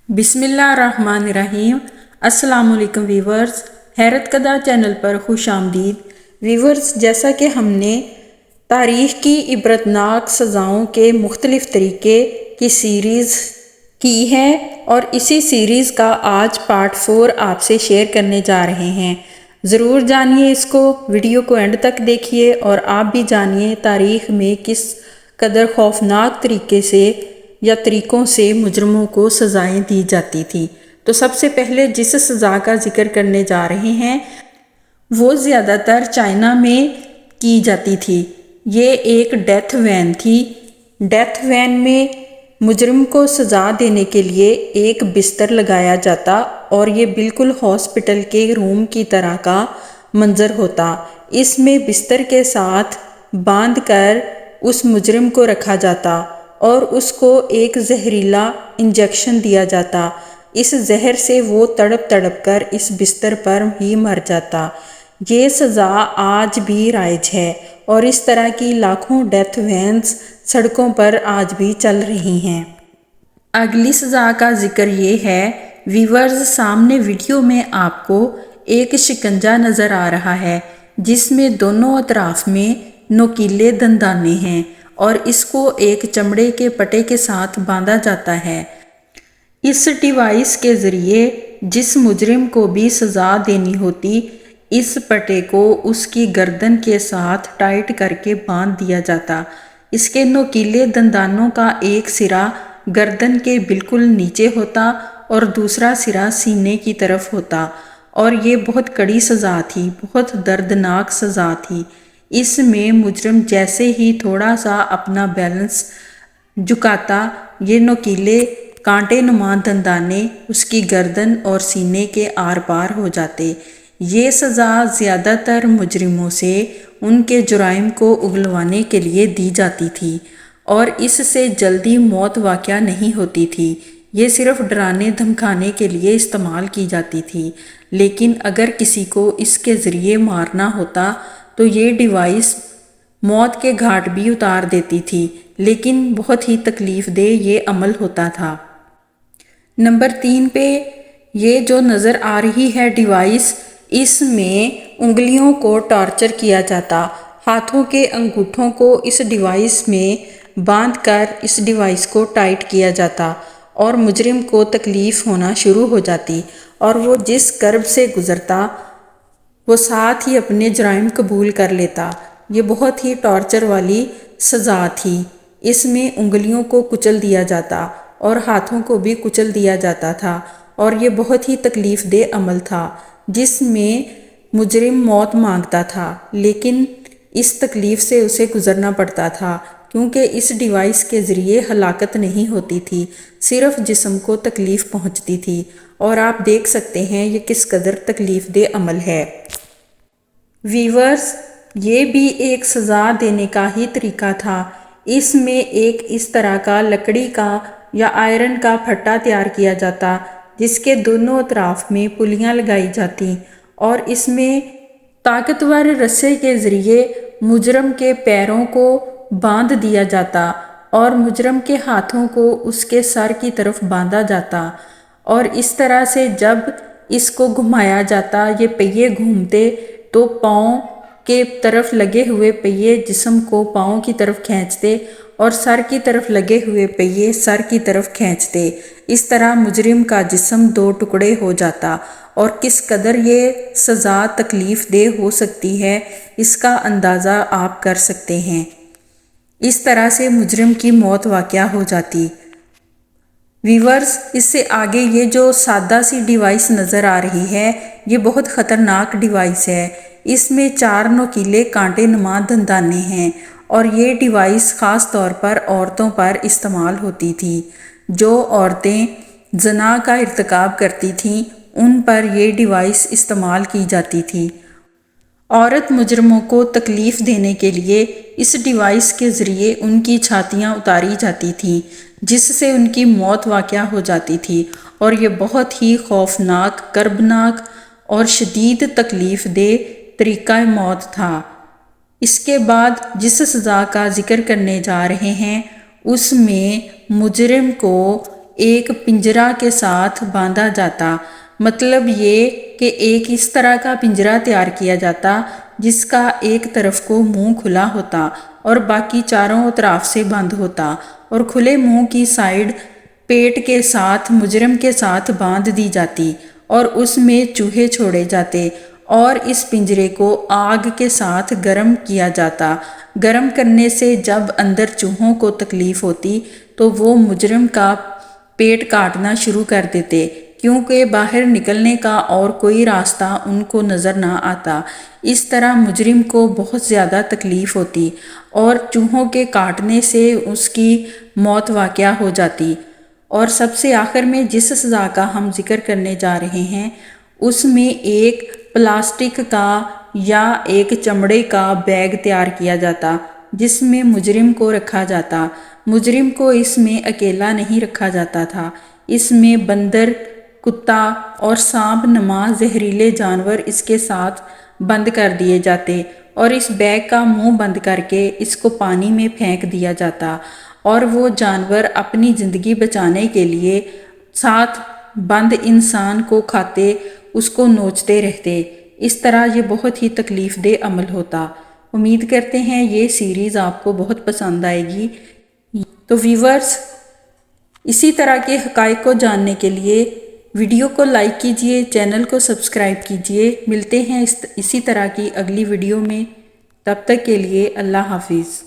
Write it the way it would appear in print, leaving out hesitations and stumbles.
بسم اللہ الرحمن الرحیم۔ السلام علیکم ویورز، حیرت کدہ چینل پر خوش آمدید۔ ویورز، جیسا کہ ہم نے تاریخ کی عبرتناک سزاؤں کے مختلف طریقے کی سیریز کی ہے اور اسی سیریز کا آج پارٹ 4 آپ سے شیئر کرنے جا رہے ہیں۔ ضرور جانیے اس کو، ویڈیو کو اینڈ تک دیکھیے اور آپ بھی جانیے تاریخ میں کس قدر خوفناک طریقے سے یا طریقوں سے مجرموں کو سزائیں دی جاتی تھی۔ تو سب سے پہلے جس سزا کا ذکر کرنے جا رہے ہیں وہ زیادہ تر چائنا میں کی جاتی تھی۔ یہ ایک ڈیتھ وین تھی۔ ڈیتھ وین میں مجرم کو سزا دینے کے لیے ایک بستر لگایا جاتا اور یہ بالکل ہاسپٹل کے روم کی طرح کا منظر ہوتا۔ اس میں بستر کے ساتھ باندھ کر اس مجرم کو رکھا جاتا اور اس کو ایک زہریلا انجیکشن دیا جاتا۔ اس زہر سے وہ تڑپ تڑپ کر اس بستر پر ہی مر جاتا۔ یہ سزا آج بھی رائج ہے اور اس طرح کی لاکھوں ڈیتھ وینز سڑکوں پر آج بھی چل رہی ہیں۔ اگلی سزا کا ذکر یہ ہے۔ ویورز، سامنے ویڈیو میں آپ کو ایک شکنجا نظر آ رہا ہے جس میں دونوں اطراف میں نوکیلے دندانے ہیں اور اس کو ایک چمڑے کے پٹے کے ساتھ باندھا جاتا ہے۔ اس ڈیوائس کے ذریعے جس مجرم کو بھی سزا دینی ہوتی، اس پٹے کو اس کی گردن کے ساتھ ٹائٹ کر کے باندھ دیا جاتا۔ اس کے نوکیلے دندانوں کا ایک سرا گردن کے بالکل نیچے ہوتا اور دوسرا سرا سینے کی طرف ہوتا اور یہ بہت کڑی سزا تھی، بہت دردناک سزا تھی۔ اس میں مجرم جیسے ہی تھوڑا سا اپنا بیلنس جھکاتا، یہ نوکیلے کانٹے نما دندانے اس کی گردن اور سینے کے آر پار ہو جاتے۔ یہ سزا زیادہ تر مجرموں سے ان کے جرائم کو اگلوانے کے لیے دی جاتی تھی اور اس سے جلدی موت واقع نہیں ہوتی تھی۔ یہ صرف ڈرانے دھمکانے کے لیے استعمال کی جاتی تھی، لیکن اگر کسی کو اس کے ذریعے مارنا ہوتا تو یہ ڈیوائس موت کے گھاٹ بھی اتار دیتی تھی، لیکن بہت ہی تکلیف دہ یہ عمل ہوتا تھا۔ نمبر 3 پہ یہ جو نظر آ رہی ہے ڈیوائس، اس میں انگلیوں کو ٹارچر کیا جاتا۔ ہاتھوں کے انگوٹھوں کو اس ڈیوائس میں باندھ کر اس ڈیوائس کو ٹائٹ کیا جاتا اور مجرم کو تکلیف ہونا شروع ہو جاتی اور وہ جس کرب سے گزرتا وہ ساتھ ہی اپنے جرائم قبول کر لیتا۔ یہ بہت ہی ٹارچر والی سزا تھی۔ اس میں انگلیوں کو کچل دیا جاتا اور ہاتھوں کو بھی کچل دیا جاتا تھا اور یہ بہت ہی تکلیف دہ عمل تھا جس میں مجرم موت مانگتا تھا، لیکن اس تکلیف سے اسے گزرنا پڑتا تھا کیونکہ اس ڈیوائس کے ذریعے ہلاکت نہیں ہوتی تھی، صرف جسم کو تکلیف پہنچتی تھی اور آپ دیکھ سکتے ہیں یہ کس قدر تکلیف دہ عمل ہے۔ ویورز، یہ بھی ایک سزا دینے کا ہی طریقہ تھا۔ اس میں ایک اس طرح کا لکڑی کا یا آئرن کا پھٹا تیار کیا جاتا جس کے دونوں اطراف میں پلیاں لگائی جاتی اور اس میں طاقتور رسے کے ذریعے مجرم کے پیروں کو باندھ دیا جاتا اور مجرم کے ہاتھوں کو اس کے سر کی طرف باندھا جاتا اور اس طرح سے جب اس کو گھمایا جاتا، یہ پہیے گھومتے تو پاؤں کے طرف لگے ہوئے پہیے جسم کو پاؤں کی طرف کھینچتے اور سر کی طرف لگے ہوئے پہیے سر کی طرف کھینچتے۔ اس طرح مجرم کا جسم 2 ٹکڑے ہو جاتا اور کس قدر یہ سزا تکلیف دہ ہو سکتی ہے اس کا اندازہ آپ کر سکتے ہیں۔ اس طرح سے مجرم کی موت واقع ہو جاتی۔ ویورز، اس سے آگے یہ جو سادہ سی ڈیوائس نظر آ رہی ہے یہ بہت خطرناک ڈیوائس ہے۔ اس میں 4 نوکیلے کانٹے نما دندانے ہیں اور یہ ڈیوائس خاص طور پر عورتوں پر استعمال ہوتی تھی۔ جو عورتیں زنا کا ارتکاب کرتی تھیں ان پر یہ ڈیوائس استعمال کی جاتی تھی۔ عورت مجرموں کو تکلیف دینے کے لیے اس ڈیوائس کے ذریعے ان کی چھاتیاں اتاری جاتی تھیں جس سے ان کی موت واقع ہو جاتی تھی اور یہ بہت ہی خوفناک، کربناک اور شدید تکلیف دہ طریقہ موت تھا۔ اس کے بعد جس سزا کا ذکر کرنے جا رہے ہیں اس میں مجرم کو ایک پنجرا کے ساتھ باندھا جاتا۔ مطلب یہ کہ ایک اس طرح کا پنجرا تیار کیا جاتا جس کا ایک طرف کو منہ کھلا ہوتا اور باقی چاروں اطراف سے بند ہوتا، اور کھلے منہ کی سائیڈ پیٹ کے ساتھ مجرم کے ساتھ باندھ دی جاتی اور اس میں چوہے چھوڑے جاتے، اور اس پنجرے کو آگ کے ساتھ گرم کیا جاتا۔ گرم کرنے سے جب اندر چوہوں کو تکلیف ہوتی تو وہ مجرم کا پیٹ کاٹنا شروع کر دیتے، کیونکہ باہر نکلنے کا اور کوئی راستہ ان کو نظر نہ آتا۔ اس طرح مجرم کو بہت زیادہ تکلیف ہوتی اور چوہوں کے کاٹنے سے اس کی موت واقع ہو جاتی۔ اور سب سے آخر میں جس سزا کا ہم ذکر کرنے جا رہے ہیں اس میں ایک پلاسٹک کا یا ایک چمڑے کا بیگ تیار کیا جاتا جس میں مجرم کو رکھا جاتا۔ مجرم کو اس میں اکیلا نہیں رکھا جاتا تھا، اس میں بندر، کتا اور سانپ نما زہریلے جانور اس کے ساتھ بند کر دیے جاتے، اور اس بیگ کا منہ بند کر کے اس کو پانی میں پھینک دیا جاتا، اور وہ جانور اپنی زندگی بچانے کے لیے ساتھ بند انسان کو کھاتے، اس کو نوچتے رہتے۔ اس طرح یہ بہت ہی تکلیف دہ عمل ہوتا۔ امید کرتے ہیں یہ سیریز آپ کو بہت پسند آئے گی۔ تو ویورز، اسی طرح کے حقائق کو جاننے کے لیے ویڈیو کو لائک کیجئے، چینل کو سبسکرائب کیجئے۔ ملتے ہیں اسی طرح کی اگلی ویڈیو میں، تب تک کے لیے اللہ حافظ۔